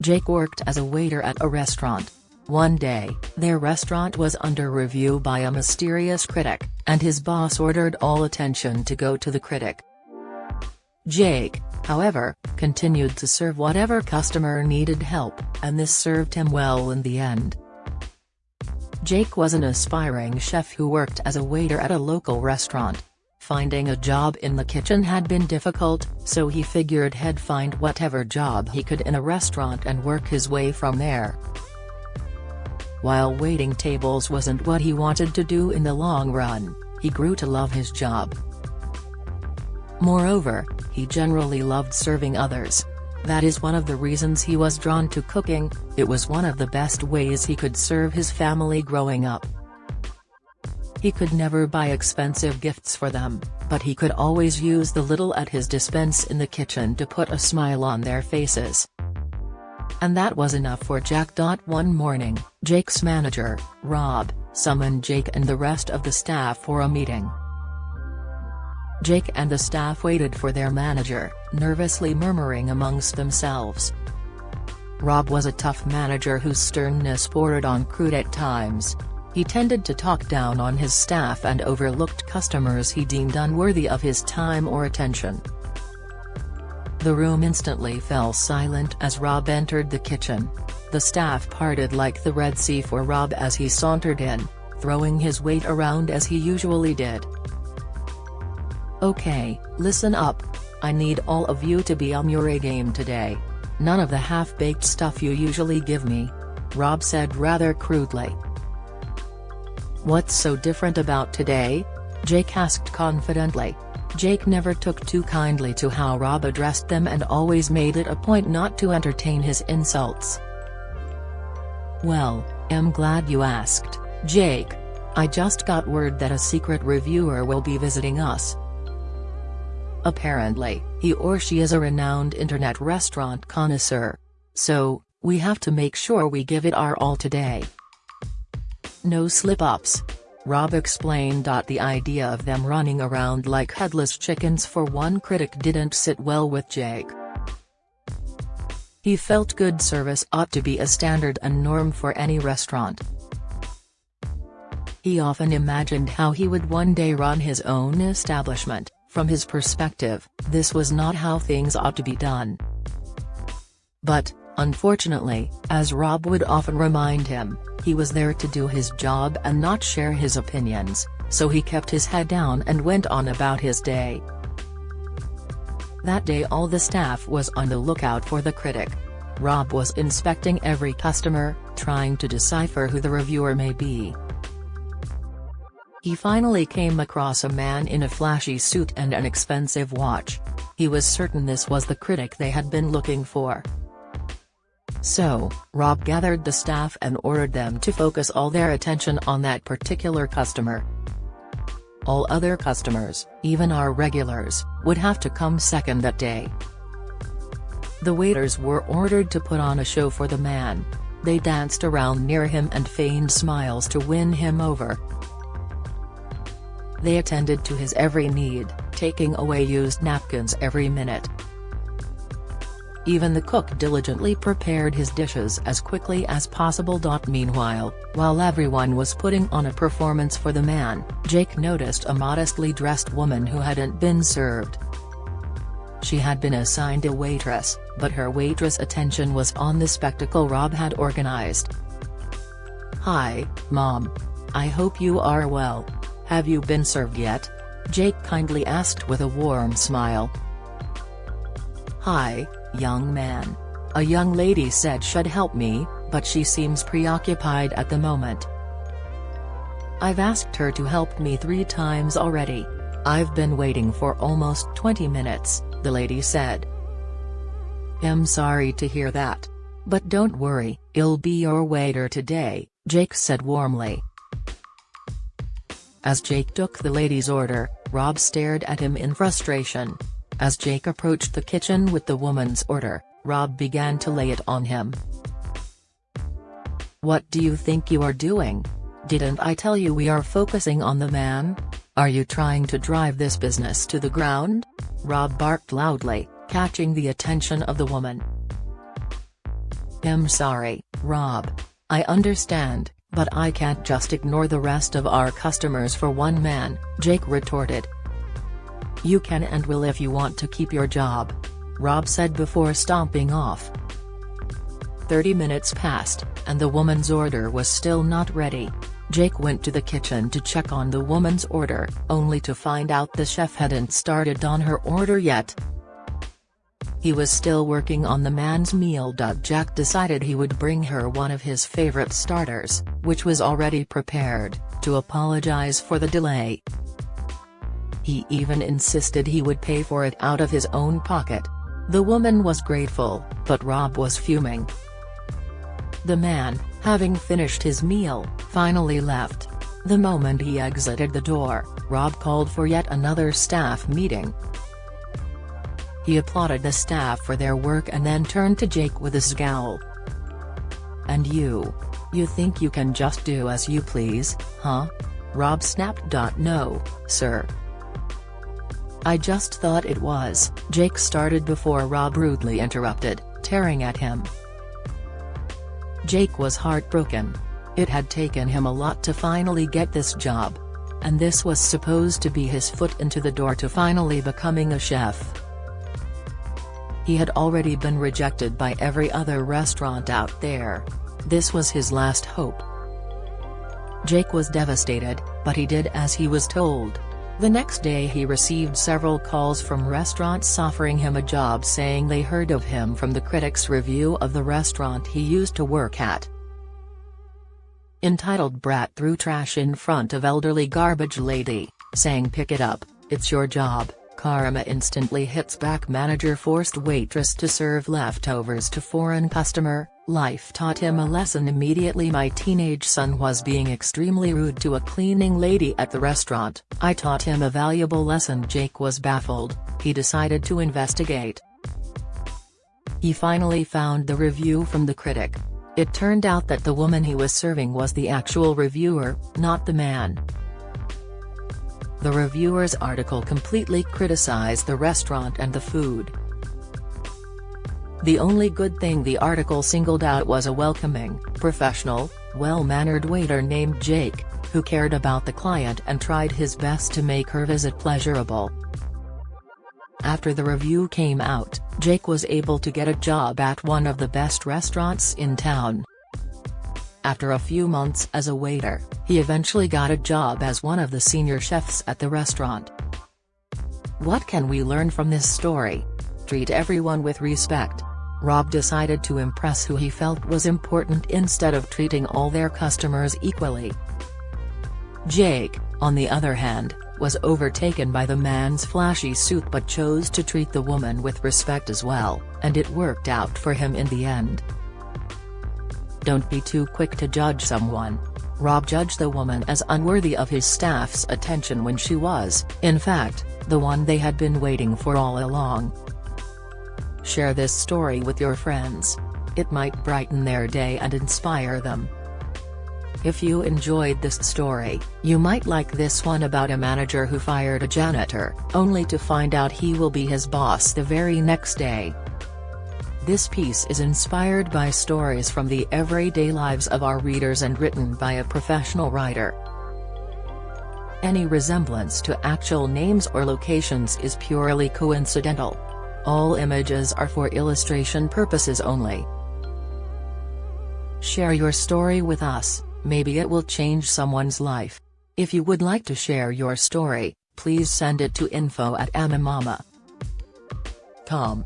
Jake worked as a waiter at a restaurant. One day, their restaurant was under review by a mysterious critic, and his boss ordered all attention to go to the critic. Jake, however, continued to serve whatever customer needed help, and this served him well in the end. Jake was an aspiring chef who worked as a waiter at a local restaurant. Finding a job in the kitchen had been difficult, so he figured he'd find whatever job he could in a restaurant and work his way from there. While waiting tables wasn't what he wanted to do in the long run, he grew to love his job. Moreover, he generally loved serving others. That is one of the reasons he was drawn to cooking. It was one of the best ways he could serve his family growing up. He could never buy expensive gifts for them, but he could always use the little at his dispense in the kitchen to put a smile on their faces. And that was enough for Jack. One morning, Jake's manager, Rob, summoned Jake and the rest of the staff for a meeting. Jake and the staff waited for their manager, nervously murmuring amongst themselves. Rob was a tough manager whose sternness bordered on crude at times. He tended to talk down on his staff and overlooked customers he deemed unworthy of his time or attention. The room instantly fell silent as Rob entered the kitchen. The staff parted like the Red Sea for Rob as he sauntered in, throwing his weight around as he usually did. "Okay, listen up. I need all of you to be on your A-game today. None of the half-baked stuff you usually give me," Rob said rather crudely. "What's so different about today?" Jake asked confidently. Jake never took too kindly to how Rob addressed them and always made it a point not to entertain his insults. "Well, I'm glad you asked, Jake. I just got word that a secret reviewer will be visiting us. Apparently, he or she is a renowned internet restaurant connoisseur. So, we have to make sure we give it our all today. No slip-ups," Rob explained. The idea of them running around like headless chickens for one critic didn't sit well with Jake. He felt good service ought to be a standard and norm for any restaurant. He often imagined how he would one day run his own establishment. From his perspective, this was not how things ought to be done. But, unfortunately, as Rob would often remind him, he was there to do his job and not share his opinions, so he kept his head down and went on about his day. That day all the staff was on the lookout for the critic. Rob was inspecting every customer, trying to decipher who the reviewer may be. He finally came across a man in a flashy suit and an expensive watch. He was certain this was the critic they had been looking for. So, Rob gathered the staff and ordered them to focus all their attention on that particular customer. All other customers, even our regulars, would have to come second that day. The waiters were ordered to put on a show for the man. They danced around near him and feigned smiles to win him over. They attended to his every need, taking away used napkins every minute. Even the cook diligently prepared his dishes as quickly as possible. Meanwhile, while everyone was putting on a performance for the man, Jake noticed a modestly dressed woman who hadn't been served. She had been assigned a waitress, but her waitress' attention was on the spectacle Rob had organized. "Hi, Mom. I hope you are well. Have you been served yet?" Jake kindly asked with a warm smile. "Hi, young man. A young lady said she'd help me, but she seems preoccupied at the moment. I've asked her to help me 3 times already. I've been waiting for almost 20 minutes, the lady said." "I'm sorry to hear that. But don't worry, I'll be your waiter today," Jake said warmly. As Jake took the lady's order, Rob stared at him in frustration. As Jake approached the kitchen with the woman's order, Rob began to lay it on him. "What do you think you are doing? Didn't I tell you we are focusing on the man? Are you trying to drive this business to the ground?" Rob barked loudly, catching the attention of the woman. "I'm sorry, Rob. I understand, but I can't just ignore the rest of our customers for one man," Jake retorted. "You can and will if you want to keep your job," Rob said before stomping off. 30 minutes passed, and the woman's order was still not ready. Jake went to the kitchen to check on the woman's order, only to find out the chef hadn't started on her order yet. He was still working on the man's meal. Jack decided he would bring her one of his favorite starters, which was already prepared, to apologize for the delay. He even insisted he would pay for it out of his own pocket. The woman was grateful, but Rob was fuming. The man, having finished his meal, finally left. The moment he exited the door, Rob called for yet another staff meeting. He applauded the staff for their work and then turned to Jake with a scowl. "And you think you can just do as you please, huh?" Rob snapped. "No, sir. I just thought it was," Jake started before Rob rudely interrupted, tearing at him. Jake was heartbroken. It had taken him a lot to finally get this job. And this was supposed to be his foot into the door to finally becoming a chef. He had already been rejected by every other restaurant out there. This was his last hope. Jake was devastated, but he did as he was told. The next day he received several calls from restaurants offering him a job, saying they heard of him from the critics' review of the restaurant he used to work at. Entitled "Brat Threw Trash in Front of Elderly Garbage Lady, Saying Pick It Up, It's Your Job, Karma Instantly Hits Back. Manager Forced Waitress to Serve Leftovers to Foreign Customer, Life Taught Him a Lesson Immediately. My teenage son was being extremely rude to a cleaning lady at the restaurant. I taught him a valuable lesson." Jake was baffled. He decided to investigate. He finally found the review from the critic. It turned out that the woman he was serving was the actual reviewer, not the man. The reviewer's article completely criticized the restaurant and the food. The only good thing the article singled out was a welcoming, professional, well-mannered waiter named Jake, who cared about the client and tried his best to make her visit pleasurable. After the review came out, Jake was able to get a job at one of the best restaurants in town. After a few months as a waiter, he eventually got a job as one of the senior chefs at the restaurant. What can we learn from this story? Treat everyone with respect. Rob decided to impress who he felt was important instead of treating all their customers equally. Jake, on the other hand, was overtaken by the man's flashy suit but chose to treat the woman with respect as well, and it worked out for him in the end. Don't be too quick to judge someone. Rob judged the woman as unworthy of his staff's attention when she was, in fact, the one they had been waiting for all along. Share this story with your friends. It might brighten their day and inspire them. If you enjoyed this story, you might like this one about a manager who fired a janitor, only to find out he will be his boss the very next day. This piece is inspired by stories from the everyday lives of our readers and written by a professional writer. Any resemblance to actual names or locations is purely coincidental. All images are for illustration purposes only. Share your story with us, maybe it will change someone's life. If you would like to share your story, please send it to info@amimama.com.